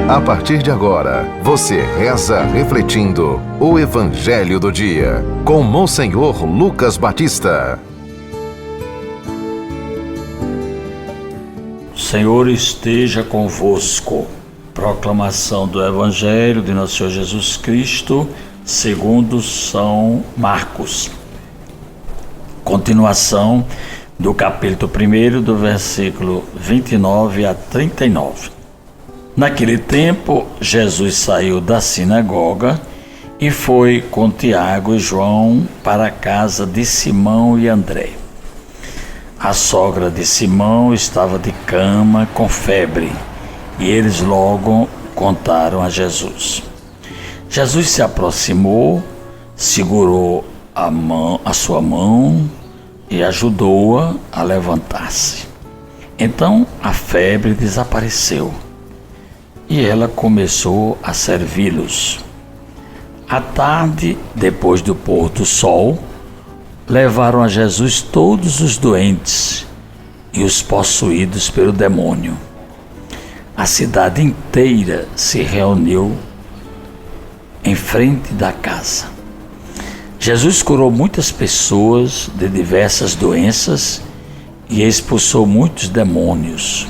A partir de agora, você reza refletindo o Evangelho do Dia, com Monsenhor Lucas Batista. O Senhor esteja convosco. Proclamação do Evangelho de Nosso Senhor Jesus Cristo, segundo São Marcos. Continuação do capítulo 1, do versículo 29 a 39. Naquele tempo, Jesus saiu da sinagoga e foi com Tiago e João para a casa de Simão e André. A sogra de Simão estava de cama com febre e eles logo contaram a Jesus. Jesus se aproximou, segurou a sua mão e ajudou-a a levantar-se. Então a febre desapareceu e ela começou a servi-los. À tarde, depois do pôr do sol, levaram a Jesus todos os doentes e os possuídos pelo demônio. A cidade inteira se reuniu em frente da casa. Jesus curou muitas pessoas de diversas doenças e expulsou muitos demônios,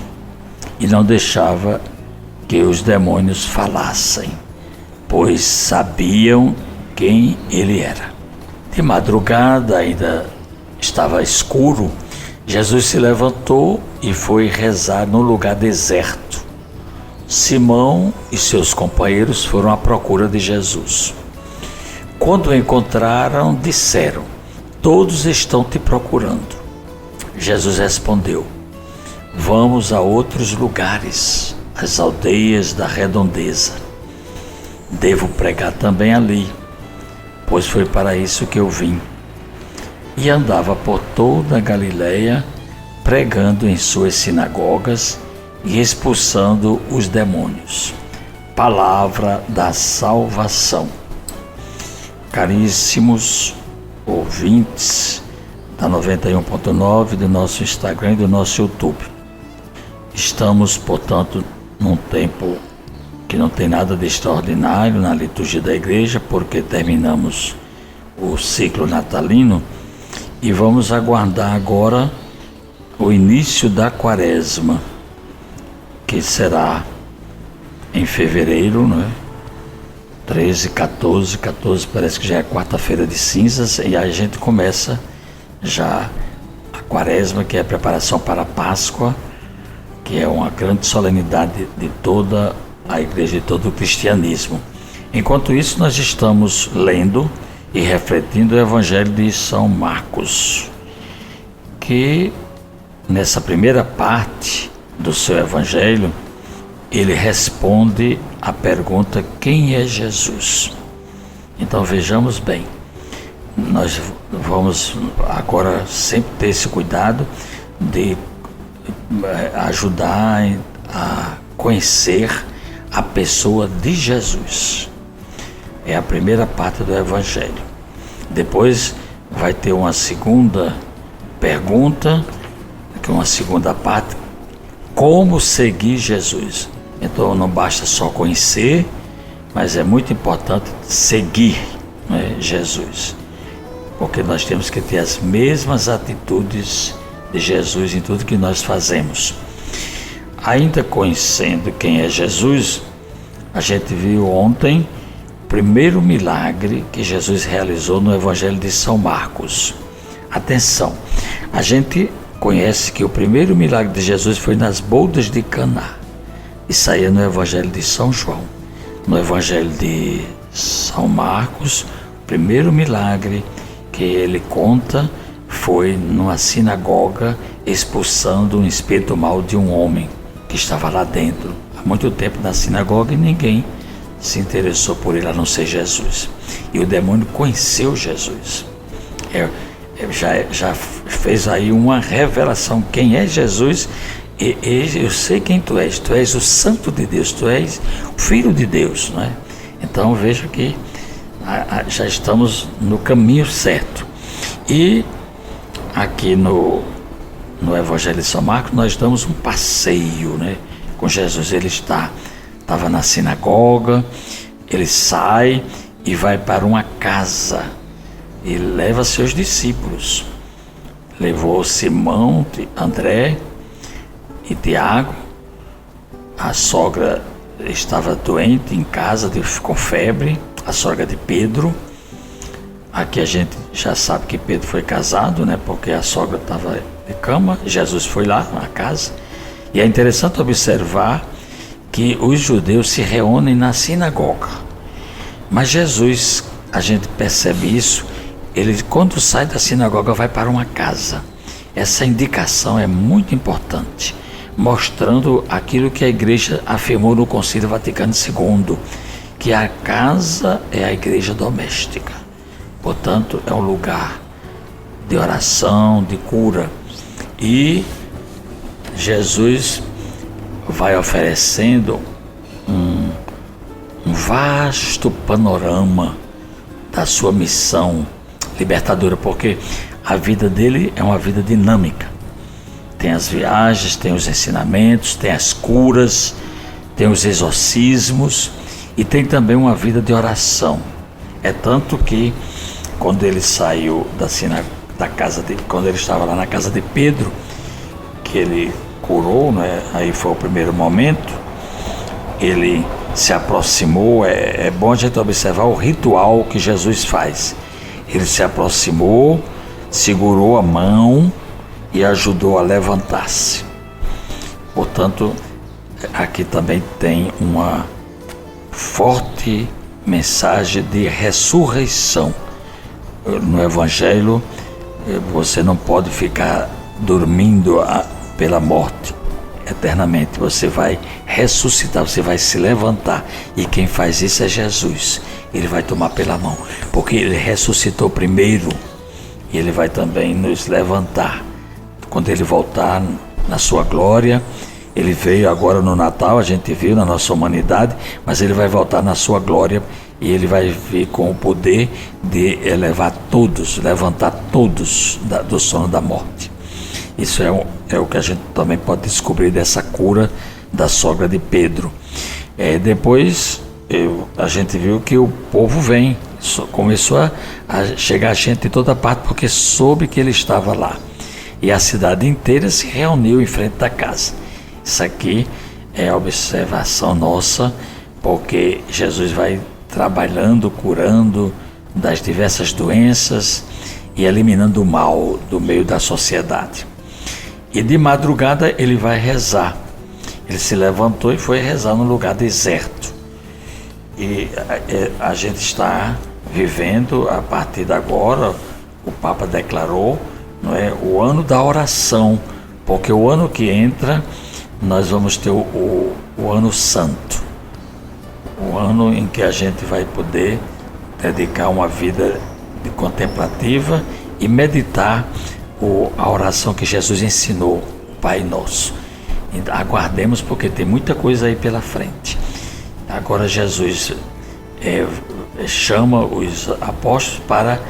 e não deixava que os demônios falassem, pois sabiam quem ele era. De madrugada, ainda estava escuro, Jesus se levantou e foi rezar num lugar deserto. Simão e seus companheiros foram à procura de Jesus. Quando o encontraram, disseram: "Todos estão te procurando." Jesus respondeu: "Vamos a outros lugares, às aldeias da redondeza. Devo pregar também ali, pois foi para isso que eu vim." E andava por toda a Galileia, pregando em suas sinagogas e expulsando os demônios. Palavra da salvação. Caríssimos ouvintes da 91.9, do nosso Instagram e do nosso YouTube. Estamos, portanto, num tempo que não tem nada de extraordinário na liturgia da igreja, porque terminamos o ciclo natalino e vamos aguardar agora o início da quaresma, que será em fevereiro, não é? 13, 14 parece que já é quarta-feira de cinzas, e aí a gente começa já a quaresma, que é a preparação para a Páscoa, que é uma grande solenidade de toda a igreja, de todo o cristianismo. Enquanto isso, nós estamos lendo e refletindo o Evangelho de São Marcos, que nessa primeira parte do seu Evangelho, ele responde à pergunta: quem é Jesus? Então vejamos bem, nós vamos agora sempre ter esse cuidado de ajudar a conhecer a pessoa de Jesus. É a primeira parte do Evangelho. Depois vai ter uma segunda pergunta, que é uma segunda parte: como seguir Jesus? Então não basta só conhecer, mas é muito importante seguir, né, Jesus, porque nós temos que ter as mesmas atitudes de Jesus em tudo que nós fazemos. Ainda conhecendo quem é Jesus, a gente viu ontem o primeiro milagre que Jesus realizou no Evangelho de São Marcos. Atenção, a gente conhece que o primeiro milagre de Jesus foi nas bodas de Caná. Isso aí é no Evangelho de São João. No Evangelho de São Marcos, o primeiro milagre que ele conta foi numa sinagoga, expulsando um espírito mau de um homem que estava lá dentro há muito tempo na sinagoga, e ninguém se interessou por ele a não ser Jesus. E o demônio conheceu Jesus. Já fez aí uma revelação: quem é Jesus? Eu sei quem tu és o Santo de Deus, tu és o Filho de Deus, não é? Então veja que já estamos no caminho certo. E aqui no Evangelho de São Marcos nós damos um passeio, né, com Jesus. Ele está estava na sinagoga, ele sai e vai para uma casa e leva seus discípulos. Levou Simão, André e Tiago. A sogra estava doente em casa, com febre, a sogra de Pedro. Aqui a gente já sabe que Pedro foi casado, né? Porque a sogra estava de cama, Jesus foi lá na casa. E é interessante observar que os judeus se reúnem na sinagoga. Mas Jesus, a gente percebe isso, ele quando sai da sinagoga vai para uma casa. Essa indicação é muito importante, mostrando aquilo que a igreja afirmou no Concílio Vaticano II, que a casa é a igreja doméstica. Portanto, é um lugar de oração, de cura. E Jesus vai oferecendo um vasto panorama da sua missão libertadora, porque a vida dele é uma vida dinâmica. Tem as viagens, tem os ensinamentos, tem as curas, tem os exorcismos e tem também uma vida de oração. É tanto que quando ele saiu quando ele estava lá na casa de Pedro, que ele curou, né? Aí foi o primeiro momento, ele se aproximou, é bom a gente observar o ritual que Jesus faz. Ele se aproximou, segurou a mão e ajudou a levantar-se. Portanto, aqui também tem uma forte mensagem de ressurreição. No Evangelho, você não pode ficar dormindo pela morte eternamente. Você vai ressuscitar, você vai se levantar. E quem faz isso é Jesus. Ele vai tomar pela mão, porque ele ressuscitou primeiro e ele vai também nos levantar. Quando ele voltar na sua glória, ele veio agora no Natal, a gente viu na nossa humanidade, mas ele vai voltar na sua glória e ele vai vir com o poder de elevar todos, levantar todos do sono da morte. Isso é o que a gente também pode descobrir dessa cura da sogra de Pedro. Depois a gente viu que o povo começou a chegar gente de toda parte, porque soube que ele estava lá. E a cidade inteira se reuniu em frente da casa. Isso aqui é a observação nossa, porque Jesus vai trabalhando, curando das diversas doenças e eliminando o mal do meio da sociedade. E de madrugada ele vai rezar. Ele se levantou e foi rezar num lugar deserto. E a gente está vivendo, a partir de agora, o Papa declarou, não é, o ano da oração, porque o ano que entra nós vamos ter o ano santo, o ano em que a gente vai poder dedicar uma vida contemplativa e meditar a oração que Jesus ensinou, o Pai Nosso. Então, aguardemos, porque tem muita coisa aí pela frente. Agora Jesus chama os apóstolos para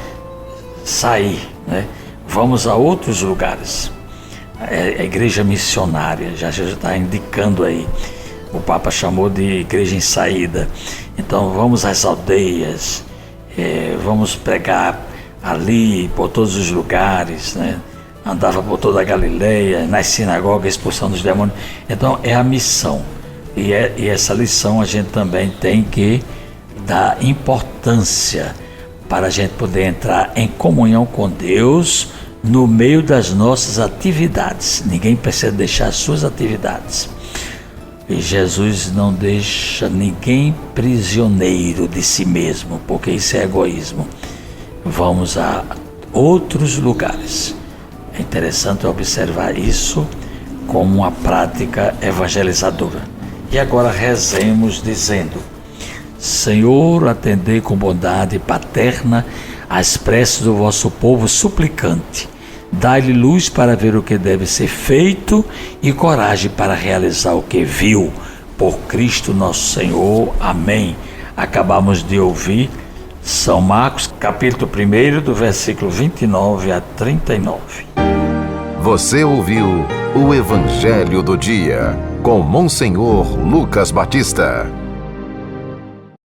sair, né? Vamos a outros lugares. A igreja missionária, já está indicando aí. O Papa chamou de igreja em saída. Então vamos às aldeias, vamos pregar ali, por todos os lugares, né? Andava por toda a Galileia, nas sinagogas, expulsando os demônios. Então é a missão. E essa lição a gente também tem que dar importância para a gente poder entrar em comunhão com Deus no meio das nossas atividades. Ninguém precisa deixar as suas atividades. E Jesus não deixa ninguém prisioneiro de si mesmo, porque isso é egoísmo. Vamos a outros lugares. É interessante observar isso como uma prática evangelizadora. E agora rezemos dizendo: Senhor, atendei com bondade paterna as preces do vosso povo suplicante. Dai-lhe luz para ver o que deve ser feito e coragem para realizar o que viu. Por Cristo nosso Senhor. Amém. Acabamos de ouvir São Marcos, capítulo 1, do versículo 29 a 39. Você ouviu o Evangelho do Dia. com Monsenhor Lucas Batista.